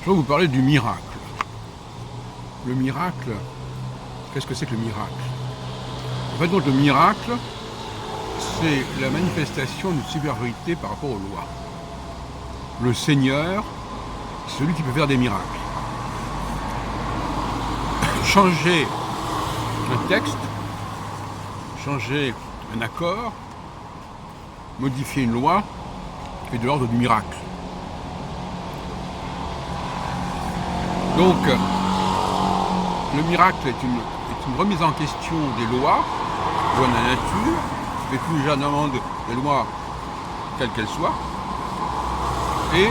Je vais vous parler du miracle. Le miracle, qu'est-ce que c'est que le miracle? En fait, donc, le miracle, c'est la manifestation d'une supériorité par rapport aux lois. Le Seigneur, c'est celui qui peut faire des miracles. Changer un texte, changer un accord, modifier une loi, est de l'ordre du miracle. Donc, le miracle est une remise en question des lois de la nature, et plus généralement des lois quelles qu'elles soient. Et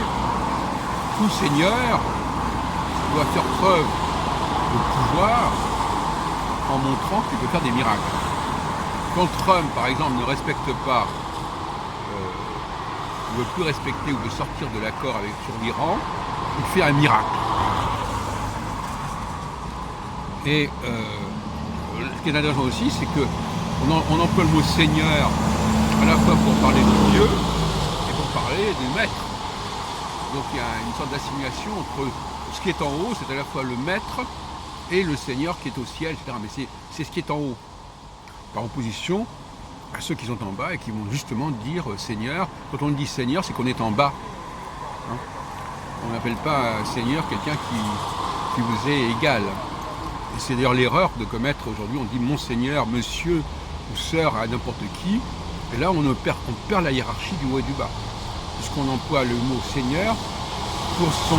tout seigneur doit faire preuve de pouvoir en montrant qu'il peut faire des miracles. Quand Trump, par exemple, ne respecte pas, ne veut plus respecter ou veut sortir de l'accord sur l'Iran, il fait un miracle. Et ce qui est intéressant aussi, c'est qu'on emploie le mot Seigneur à la fois pour parler de Dieu et pour parler du Maître. Donc il y a une sorte d'assimilation entre ce qui est en haut, c'est à la fois le Maître et le Seigneur qui est au ciel, etc. Mais c'est ce qui est en haut, par opposition à ceux qui sont en bas et qui vont justement dire Seigneur. Quand on dit Seigneur, c'est qu'on est en bas. Hein, on n'appelle pas Seigneur quelqu'un qui vous est égal. Et c'est d'ailleurs l'erreur de commettre aujourd'hui, on dit Monseigneur, Monsieur ou Sœur à n'importe qui, et là on perd la hiérarchie du haut et du bas, puisqu'on emploie le mot Seigneur pour son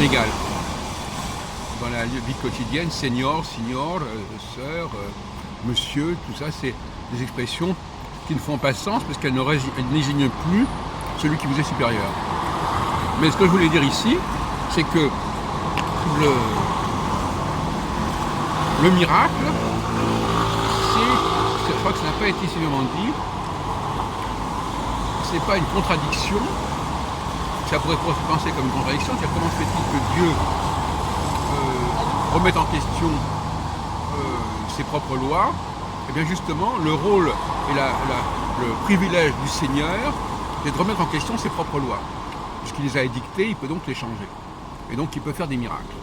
égal. Dans la vie quotidienne, Seigneur, Signor, Sœur, Monsieur, tout ça, c'est des expressions qui ne font pas sens parce qu'elles ne désignent plus celui qui vous est supérieur. Mais ce que je voulais dire ici, c'est que le miracle, je crois que ça n'a pas été suffisamment dit, c'est pas une contradiction, ça pourrait se penser comme une contradiction, c'est comment se fait-il que Dieu remette en question ses propres lois? Et bien justement, le rôle et le privilège du Seigneur, c'est de remettre en question ses propres lois. Puisqu'il les a édictées, il peut donc les changer. Et donc il peut faire des miracles.